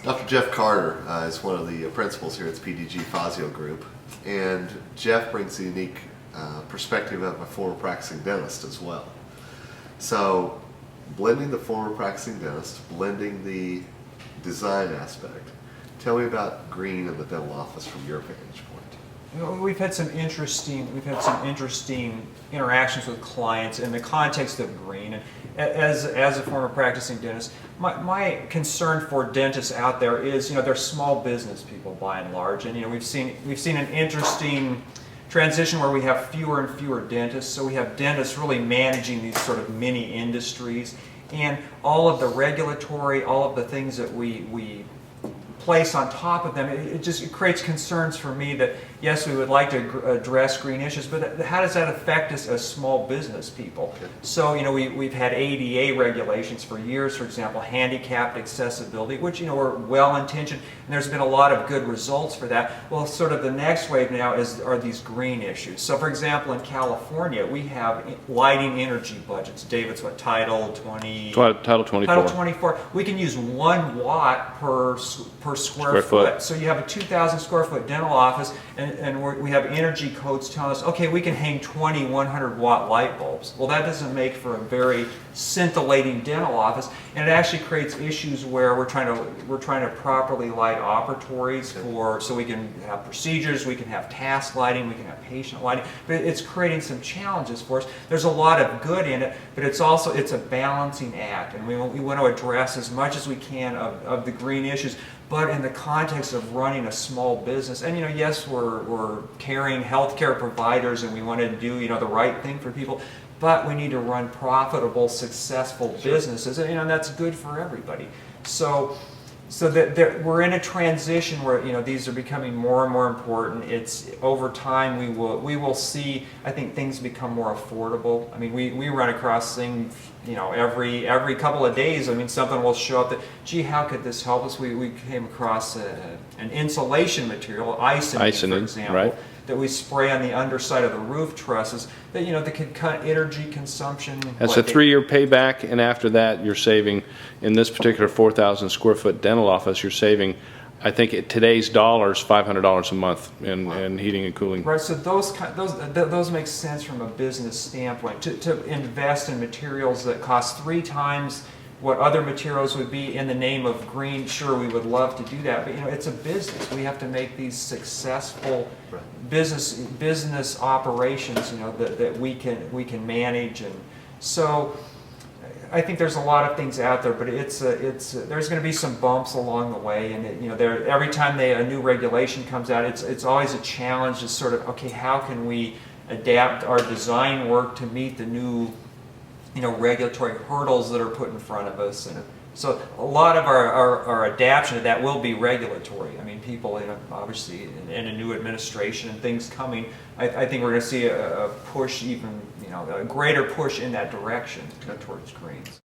Dr. Jeff Carter is one of the principals here at the PDG Fazio Group, and Jeff brings the unique perspective of a former practicing dentist as well. So, blending the former practicing dentist, blending the design aspect. Tell me about green in the dental office from your vantage point. You know, we've had some interesting interactions with clients in the context of green. And as a former practicing dentist, my concern for dentists out there is, they're small business people by and large, and we've seen an interesting transition where we have fewer and fewer dentists. So we have dentists really managing these sort of mini industries, and all of the regulatory, all of the things that we place on top of them, it creates concerns for me that yes, we would like to address green issues, but how does that affect us as small business people? So we've had ADA regulations for years, for example, handicapped accessibility, which were well intentioned, and there's been a lot of good results for that. Well, sort of the next wave now are these green issues. So for example, in California, we have lighting energy budgets. David's what, Title 20? Title 24. Title 24. We can use 1 watt per square foot. So you have a 2,000 square foot dental office, and we have energy codes telling us, okay, we can hang 20 100 watt light bulbs. Well, that doesn't make for a very scintillating dental office, and it actually creates issues where we're trying to properly light operatories so we can have procedures, we can have task lighting, we can have patient lighting, but it's creating some challenges for us. There's a lot of good in it, but it's a balancing act, and we want to address as much as we can of the green issues, but in the context of running a small business. And yes, we're carrying healthcare providers, and we want to do the right thing for people, but we need to run profitable, successful businesses, and that's good for everybody. So that we're in a transition where these are becoming more and more important. It's over time we will see, I think, things become more affordable. I mean, we run across things every couple of days. I mean, something will show up that, gee, how could this help us? We came across an insulation material, icing, for example, right, that we spray on the underside of the roof trusses that could cut energy consumption. That's a 3-year payback, and after that you're saving, in this particular 4,000 square foot dental office, you're saving, I think at today's dollars, $500 a month in heating and cooling. Right, so those make sense from a business standpoint. To invest in materials that cost 3 times what other materials would be in the name of green, sure, we would love to do that, but it's a business. We have to make these successful business operations, that we can manage, and so I think there's a lot of things out there, but there's going to be some bumps along the way, and every time a new regulation comes out, it's always a challenge to sort of, okay, how can we adapt our design work to meet the new regulatory hurdles that are put in front of us. And so a lot of our adaptation to that will be regulatory. I mean, people, obviously, in a new administration and things coming, I think we're going to see a push, even, a greater push in that direction towards greens.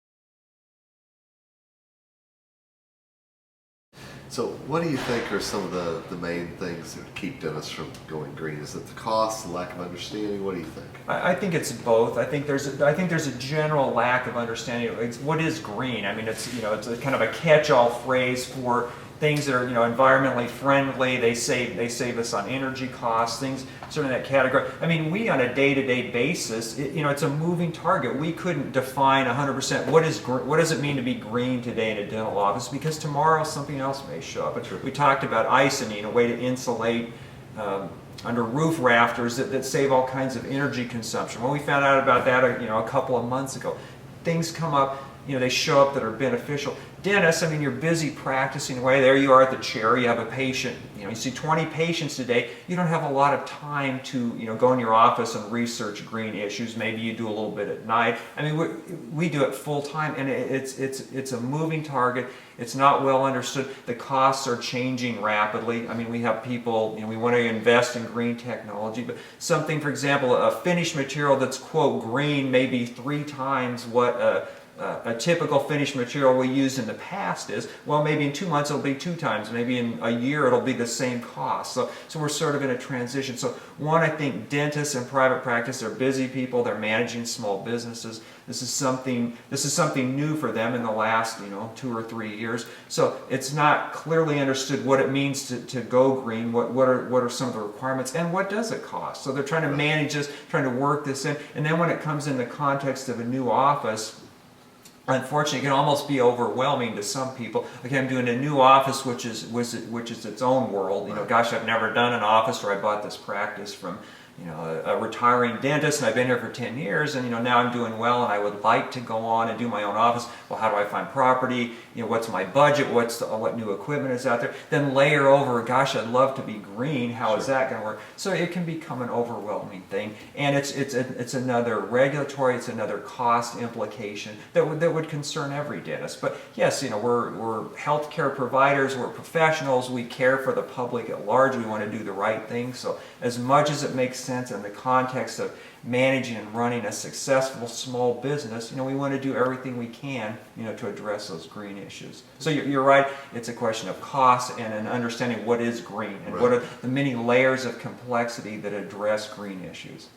So what do you think are some of the main things that keep dentists from going green? Is it the cost, the lack of understanding? What do you think? I think it's both. I think there's a general lack of understanding. What is green? I mean, it's a kind of a catch-all phrase for things that are environmentally friendly. They save us on energy costs, things sort of in that category. I mean, we on a day-to-day basis, it's a moving target. We couldn't define 100% what does it mean to be green today in a dental office, because tomorrow something else may show up. We talked about icing, a way to insulate under roof rafters that save all kinds of energy consumption. Well, we found out about that a couple of months ago. Things come up, they show up that are beneficial. Dentists, I mean, you're busy practicing away. There you are at the chair. You have a patient. You see 20 patients today. You don't have a lot of time to go in your office and research green issues. Maybe you do a little bit at night. I mean, we do it full time, and it's a moving target. It's not well understood. The costs are changing rapidly. I mean, we have people. We want to invest in green technology, but something, for example, a finished material that's quote green may be 3 times what a typical finished material we used in the past is, well, maybe in 2 months it'll be 2 times, maybe in a year it'll be the same cost. So we're sort of in a transition. So one, I think dentists in private practice, they're busy people, they're managing small businesses. This is something new for them in the last 2 or 3 years. So it's not clearly understood what it means to go green. What are some of the requirements, and what does it cost? So they're trying to manage this, trying to work this in, and then when it comes in the context of a new office, unfortunately, it can almost be overwhelming to some people. Okay, I'm doing a new office, which is its own world. Gosh, I've never done an office, or I bought this practice from a retiring dentist, and I've been here for 10 years, and now I'm doing well, and I would like to go on and do my own office. Well, how do I find property? What's my budget? What new equipment is out there? Then layer over, gosh, I'd love to be green. How is that going to work? So it can become an overwhelming thing, and it's another regulatory, it's another cost implication that would concern every dentist. But yes, we're healthcare providers, we're professionals, we care for the public at large, we want to do the right thing. So as much as it makes sense in the context of managing and running a successful small business, we want to do everything we can, to address those green issues. So you're right, it's a question of cost and an understanding what is green and what are the many layers of complexity that address green issues.